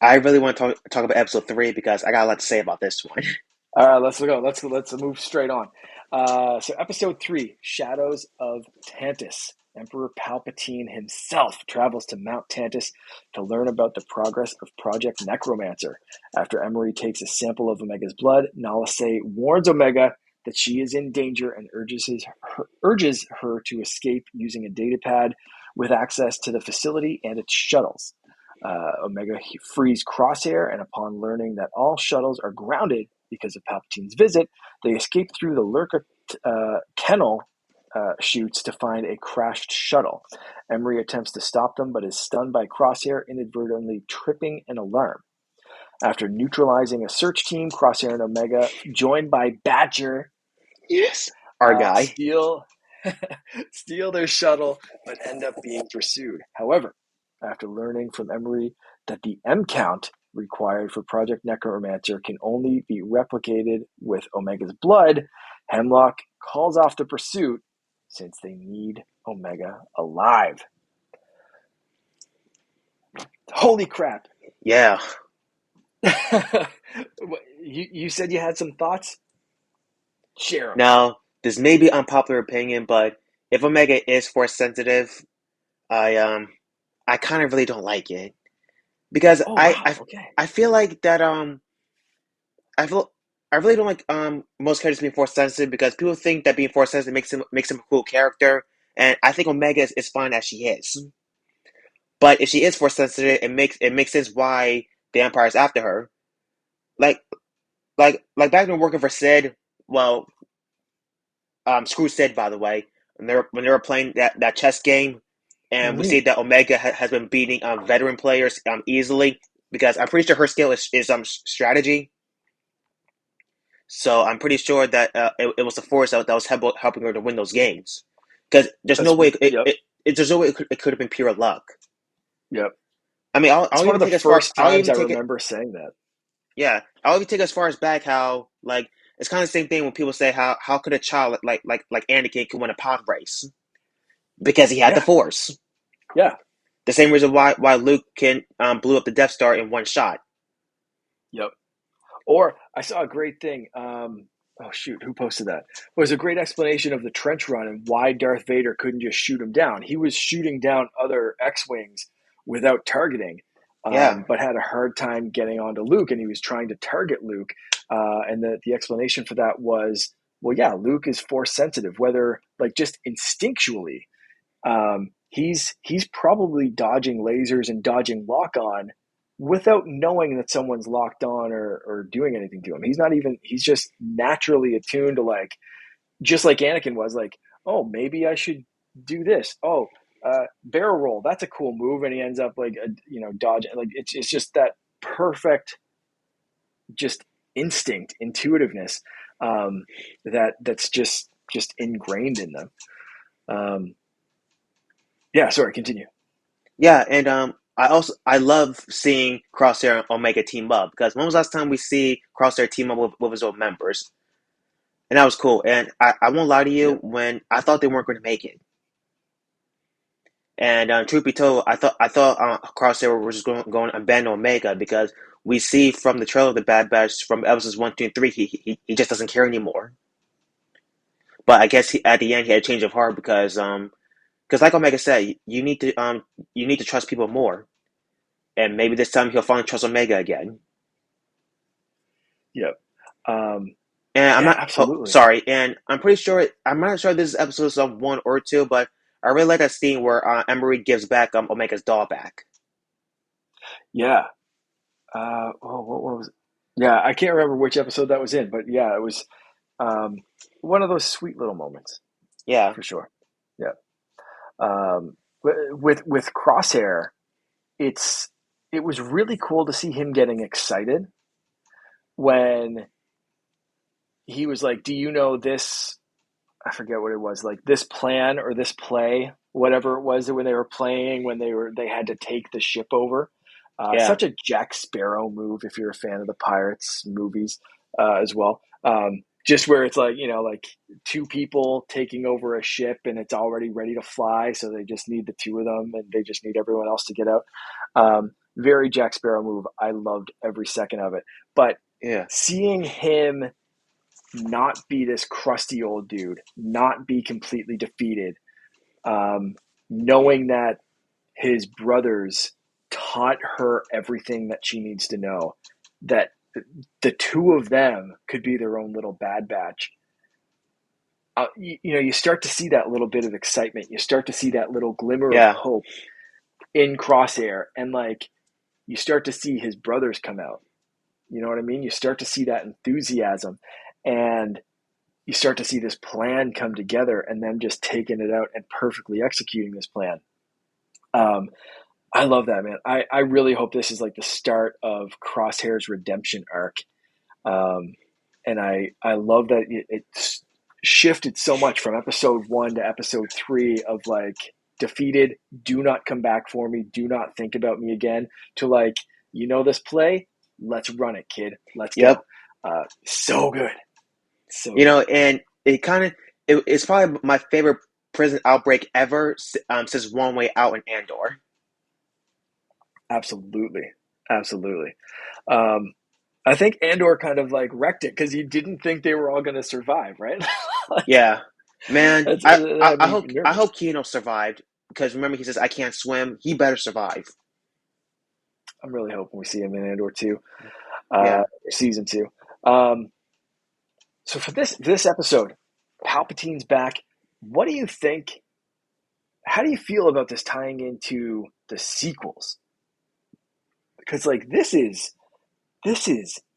I really want to talk about episode 3 because I got a lot to say about this one. All right, let's go. Let's move straight on. So, episode 3, Shadows of Tantus. Emperor Palpatine himself travels to Mount Tantus to learn about the progress of Project Necromancer. After Emery takes a sample of Omega's blood, Nala Se warns Omega that she is in danger and urges her to escape using a datapad with access to the facility and its shuttles. Omega frees Crosshair, and upon learning that all shuttles are grounded because of Palpatine's visit, they escape through the Lurker kennel chutes to find a crashed shuttle. Emery attempts to stop them, but is stunned by Crosshair, inadvertently tripping an alarm. After neutralizing a search team, Crosshair and Omega, joined by Badger, Yes. Our guy. steal their shuttle, but end up being pursued. However, after learning from Emery that the M count required for Project Necromancer can only be replicated with Omega's blood, Hemlock calls off the pursuit since they need Omega alive. Holy crap. Yeah. You said you had some thoughts? Share them. Now, this may be unpopular opinion, but if Omega is force sensitive, I kind of really don't like it because Oh, wow. Okay. I feel like that I feel I really don't like most characters being force sensitive because people think that being force sensitive makes him a cool character, and I think Omega is fine as she is. But if she is force sensitive, it makes sense why the Empire is after her. Like like back when working for Sid, well, screw Sid by the way, when they were playing that chess game, and we see Mm-hmm. that Omega has been beating veteran players easily because I'm pretty sure her skill is strategy. So I'm pretty sure that it was the Force that was helping her to win those games. Because there's no That's, way yep. there's no way it could have been pure luck. Yep. I mean, It's I'll one even of the take as far first I'll times even I take it remember saying that. yeah I'll even take as far as back how like it's kind of the same thing when people say how could a child like Anakin could win a pod race because he had the Yeah. Force. Yeah. The same reason why Luke can blew up the Death Star in one shot. Yep. Or I saw a great thing. Oh shoot, who posted that? It was a great explanation of the trench run and why Darth Vader couldn't just shoot him down. He was shooting down other X-wings without targeting, Yeah, but had a hard time getting onto Luke, and he was trying to target Luke. And the explanation for that was, well, yeah, Luke is force sensitive, whether like just instinctually. He's probably dodging lasers and dodging lock on without knowing that someone's locked on or doing anything to him. He's just naturally attuned to like, just like Anakin was like, oh, maybe I should do this. Oh, barrel roll. That's a cool move. And he ends up like, dodging. Like it's just that perfect, just instinct, intuitiveness that's just ingrained in them. Um, yeah. Sorry. Continue. yeah, and I love seeing Crosshair and Omega team up because when was the last time we see Crosshair team up with his own members? And that was cool. And I won't lie to you, Yep. when I thought they weren't going to make it, and truth be told, I thought Crosshair was just going to abandon Omega because we see from the trailer of the Bad Batch from episodes 1, 2, and 3, he just doesn't care anymore. But I guess at the end he had a change of heart because like Omega said, you need to trust people more, and maybe this time he'll finally trust Omega again. Yep. Um, And I'm yeah, not absolutely. sorry, and I'm not sure this is episode 1 or 2, but I really like that scene where Emery gives back Omega's doll back. Yeah. What was it? Yeah, I can't remember which episode that was in, but yeah, it was um, one of those sweet little moments Yeah, for sure. Yeah. With Crosshair, it's it was really cool to see him getting excited when he was like, "Do you know this?" I forget what it was, like this plan or this play, whatever it was, when they were playing, when they had to take the ship over. yeah, Such a Jack Sparrow move if you're a fan of the Pirates movies as well. just where it's like, like two people taking over a ship and it's already ready to fly, so they just need the two of them and they just need everyone else to get out. Very Jack Sparrow move. I loved every second of it. But Yeah. seeing him not be this crusty old dude, not be completely defeated, knowing that his brothers taught her everything that she needs to know, that the two of them could be their own little Bad Batch. You start to see that little bit of excitement. You start to see that little glimmer of Yeah. hope in Crosshair, and like you start to see his brothers come out. You know what I mean? You start to see that enthusiasm, and you start to see this plan come together, and them just taking it out and perfectly executing this plan. I love that, man. I really hope this is like the start of Crosshair's redemption arc. And I love that it's shifted so much from episode 1 to episode 3 of like defeated, do not come back for me, do not think about me again, to like, this play, let's run it, kid, let's Yep. go. So good, so good. And it's probably my favorite prison outbreak ever since One Way Out in Andor. Absolutely, absolutely. um, I think Andor kind of like wrecked it because you didn't think they were all going to survive, right? Like, Yeah, man. that had me I nervous. hope Kino survived because remember he says I can't swim. He better survive. I'm really hoping we see him in Andor 2, Yeah. season 2. Um, so for this episode, Palpatine's back. What do you think? How do you feel about this tying into the sequels? Because like this is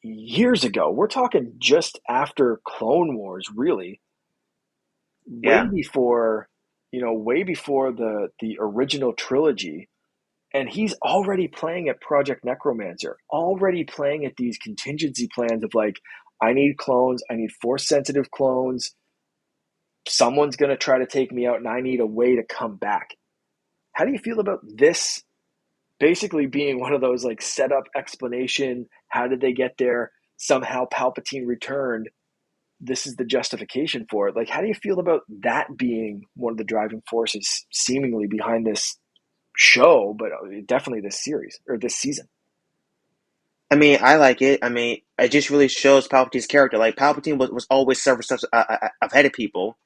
years ago. We're talking just after Clone Wars, really, way Yeah. before way before the original trilogy. And he's already playing at Project Necromancer, already playing at these contingency plans of like, I need clones, I need force sensitive clones. Someone's going to try to take me out, and I need a way to come back. How do you feel about this basically being one of those like setup explanation? How did they get there? Somehow Palpatine returned. This is the justification for it. Like, how do you feel about that being one of the driving forces seemingly behind this show, but definitely this series or this season? I mean, I like it. I mean, it just really shows Palpatine's character. Like Palpatine was always several steps ahead of people,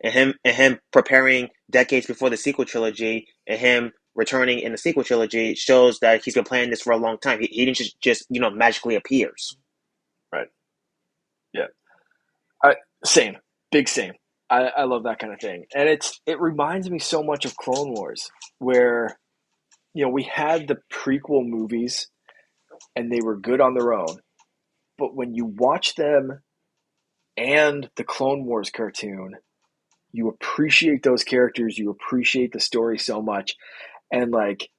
and him preparing decades before the sequel trilogy, and him returning in the sequel trilogy shows that he's been planning this for a long time. He didn't just magically appears. Right. Yeah. I, same. Big same. I love that kind of thing. And it reminds me so much of Clone Wars, where, we had the prequel movies and they were good on their own. But when you watch them and the Clone Wars cartoon, you appreciate those characters, you appreciate the story so much. And like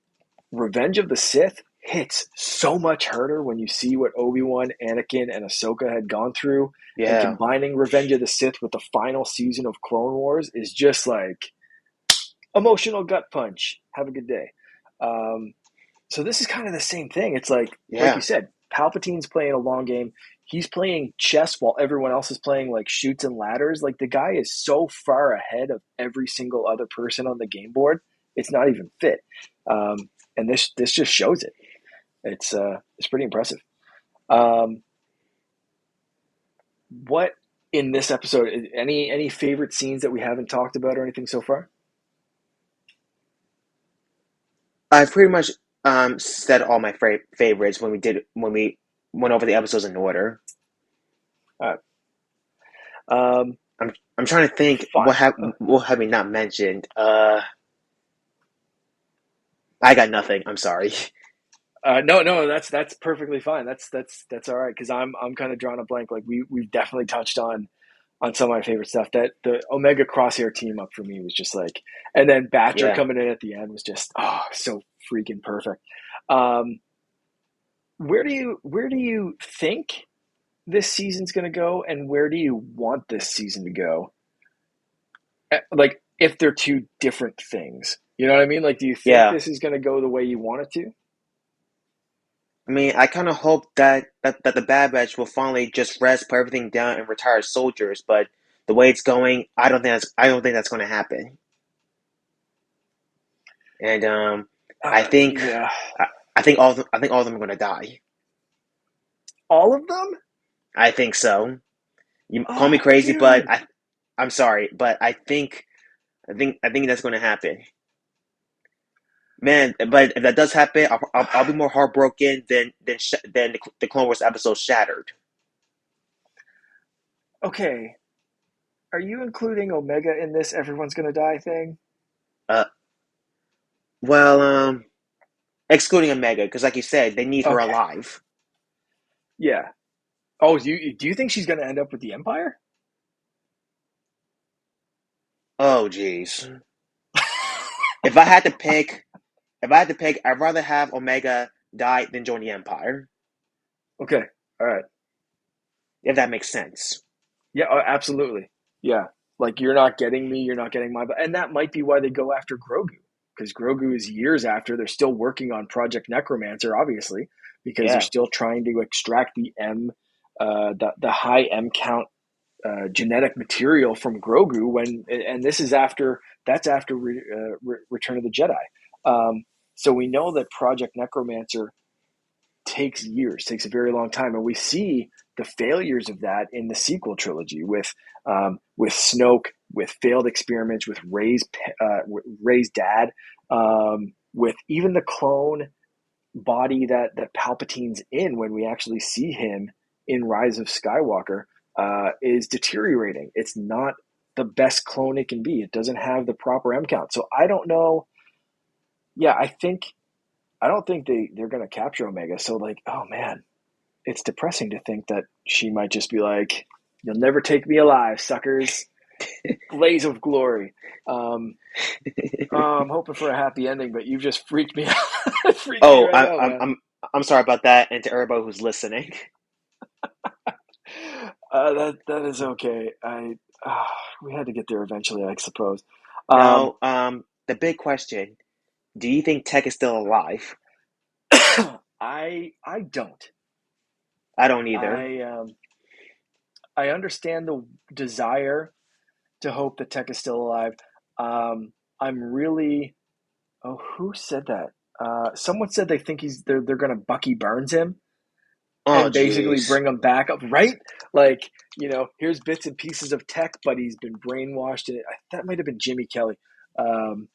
Revenge of the Sith hits so much harder when you see what Obi-Wan, Anakin, and Ahsoka had gone through, and Yeah. combining Revenge of the Sith with the final season of Clone Wars is just like emotional gut punch. Have a good day. Um, so this is kind of the same thing. It's like you Yeah. said, Palpatine's playing a long game. He's playing chess while everyone else is playing like shoots and ladders. Like the guy is so far ahead of every single other person on the game board. It's not even fit. And this just shows it. It's pretty impressive. Um, what in this episode? Any favorite scenes that we haven't talked about or anything so far? I pretty much said all my favorites when we went over the episodes in order. Uh, um, I'm trying to think fine. what have we not mentioned. I got nothing. I'm sorry. No, that's perfectly fine. That's all right because I'm kind of drawing a blank. Like we've definitely touched on some of my favorite stuff. That the Omega Crosshair team up for me was just like, and then Batcher Yeah. coming in at the end was just so freaking perfect. Um, where do you think this season's going to go, and where do you want this season to go? Like if they're two different things, you know what I mean? Like, do you think Yeah. this is going to go the way you want it to? I mean, I kind of hope that the Bad Batch will finally just rest, put everything down, and retire soldiers. But the way it's going, I don't think that's going to happen. And I think Yeah. I, I think I think all of them are going to die. All of them? I think so. You call me Oh, crazy, but dude. I'm sorry, but I think that's going to happen. Man, but if that does happen, I'll be more heartbroken than the Clone Wars episode Shattered. Okay. Are you including Omega in this everyone's gonna die thing? Uh, well, excluding Omega, because like you said, they need her Okay. alive. Yeah. Oh, do you think she's gonna end up with the Empire? Oh, jeez. If I had to pick, if I had to pick, I'd rather have Omega die than join the Empire. Okay. All right. If that makes sense. Yeah, absolutely. Yeah. Like you're not getting me, you're not getting my, and that might be why they go after Grogu, because Grogu is years after. They're still working on Project Necromancer, obviously, because they're Yeah, still trying to extract the high M count genetic material from Grogu. And this is after Return of the Jedi. So we know that Project Necromancer takes years, takes a very long time, and we see the failures of that in the sequel trilogy with Snoke, with failed experiments, with Rey's dad, with even the clone body that Palpatine's in when we actually see him in Rise of Skywalker is deteriorating. It's not the best clone it can be. It doesn't have the proper M count. So I don't know. Yeah, I don't think they're gonna capture Omega. So like, oh man, it's depressing to think that she might just be like, "You'll never take me alive, suckers." Blaze of glory. Um, I'm hoping for a happy ending, but you've just freaked me out. Freaked me Oh, right out, man. I'm sorry about that, and to everybody who's listening. That is okay. Uh, we had to get there eventually, I suppose. Um, Now, the big question: do you think Tech is still alive? I don't. I don't either. I I understand the desire to hope that Tech is still alive. I'm really. Oh, who said that? Someone said they think they're gonna Bucky Burns him Oh, and basically jeez. bring him back up, right? Like, here's bits and pieces of Tech, but he's been brainwashed. And that might have been Jimmy Kelly. Um,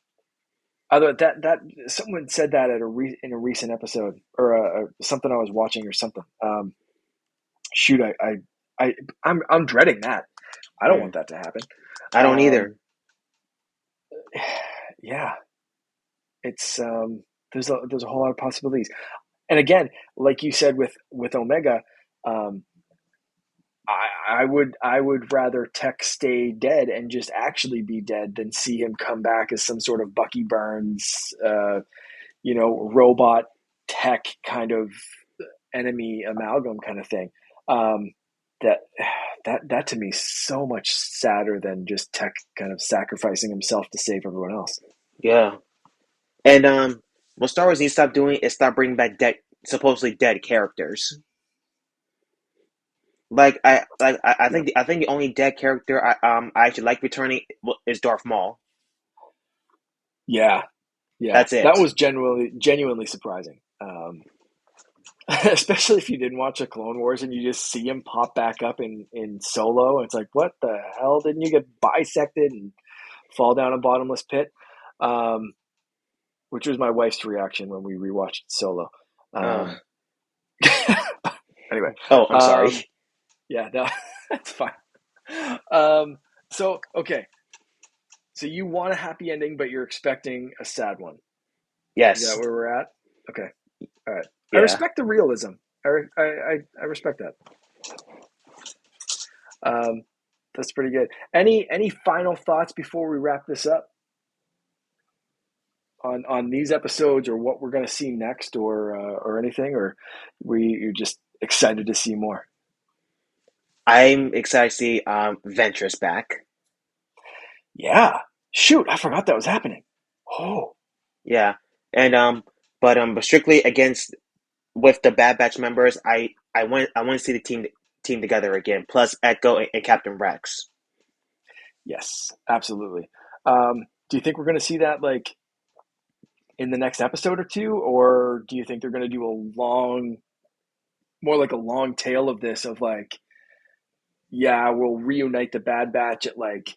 Although that someone said that in a recent episode or something I was watching or something. Shoot, I I'm dreading that. I don't Hmm. want that to happen. I don't Um, either. yeah, it's there's a whole lot of possibilities. And again, like you said with Omega, um, I would rather Tech stay dead and just actually be dead than see him come back as some sort of Bucky Burns, robot Tech kind of enemy amalgam kind of thing. Um, that that to me is so much sadder than just Tech kind of sacrificing himself to save everyone else. Yeah. And what Star Wars needs to stop doing is stop bringing back supposedly dead characters. Yep. I think the only dead character I actually like returning is Darth Maul. Yeah, yeah, That's that it. was genuinely surprising. Especially if you didn't watch the Clone Wars and you just see him pop back up in Solo. It's like, what the hell? Didn't you get bisected and fall down a bottomless pit? Um, which was my wife's reaction when we rewatched Solo. Uh, Um, anyway, oh, I'm sorry. um, yeah, no, that's fine. Um, so okay, so you want a happy ending, but you're expecting a sad one. Is that Yes. where we're at? Okay, all right. I Yeah. respect the realism. I respect that. Um, that's pretty good. Any final thoughts before we wrap this up on these episodes or what we're going to see next or anything, or you're just excited to see more? I'm excited to see Ventress back. Yeah. Shoot, I forgot that was happening. Oh, Yeah. And but strictly against with the Bad Batch members, I want to see the team together again. Plus Echo and Captain Rex. Yes, absolutely. Do you think we're going to see that like in the next episode or two, or do you think they're going to do a long, more like a long tail of this of like, yeah, we'll reunite the Bad Batch at like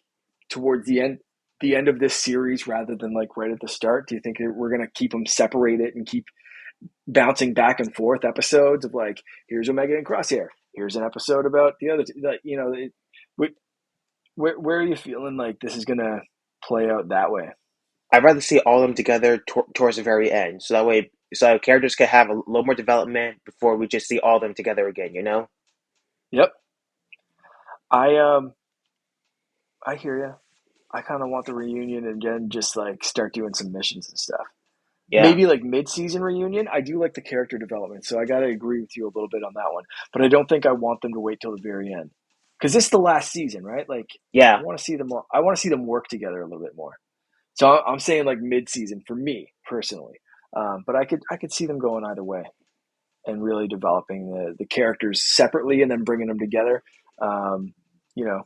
towards the end of this series rather than like right at the start? Do you think we're going to keep them separated and keep bouncing back and forth episodes of like, here's Omega and Crosshair, here's an episode about the other two, like, you know, where are you feeling like this is going to play out that way? I'd rather see all of them together towards the very end, so that way, so characters can have a little more development before we just see all of them together again. You know? Yep. I hear you. I kind of want the reunion again, just like start doing some missions and stuff. Yeah, Maybe like mid-season reunion. I do like the character development, so I got to agree with you a little bit on that one. But I don't think I want them to wait till the very end because this is the last season, right? Like I yeah. want to see them. I want to see them work together a little bit more. So I'm saying like mid-season for me personally. But I could see them going either way and really developing the characters separately and then bringing them together. Um, you know,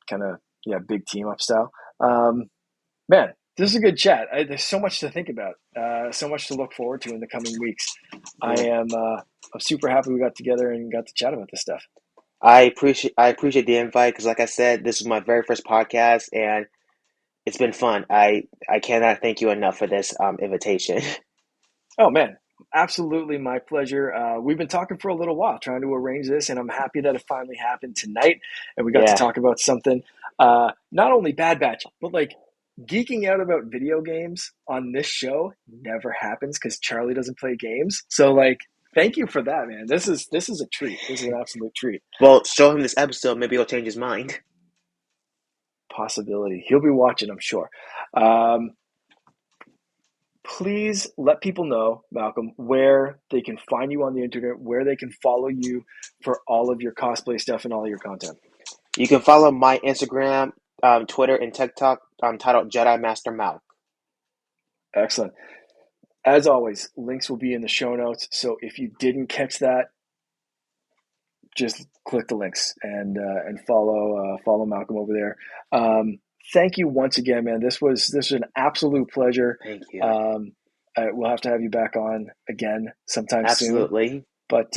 kind of yeah, big team up style. Man, this is a good chat. There's so much to think about, so much to look forward to in the coming weeks. Yeah. I'm super happy we got together and got to chat about this stuff. I appreciate the invite because, like I said, this is my very first podcast, and it's been fun. I cannot thank you enough for this invitation. Oh man, absolutely my pleasure. We've been talking for a little while trying to arrange this, and I'm happy that it finally happened tonight, and we got to Yeah. talk about something not only Bad Batch, but like geeking out about video games on this show never happens because Charlie doesn't play games. So like, thank you for that, man. This is a treat. This is an absolute treat. Well, show him this episode. Maybe he'll change his mind. Possibility. He'll be watching, I'm sure. Um, please let people know, Malcolm, where they can find you on the internet, where they can follow you for all of your cosplay stuff and all your content. You can follow my Instagram, Twitter, and TikTok titled JediMasterMalc. Excellent. As always, links will be in the show notes. So if you didn't catch that, just click the links and follow Malcolm over there. Thank you once again, man. This was an absolute pleasure. Thank you. Um, we'll have to have you back on again sometime soon. Absolutely. But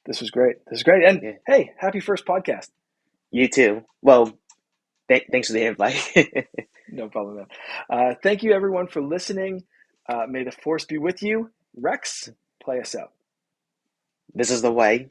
this was great. This is great. And Yeah. hey, happy first podcast. You too. Well, thanks for the invite. No problem, man. Thank you, everyone, for listening. May the force be with you. Rex, play us out. This is the way.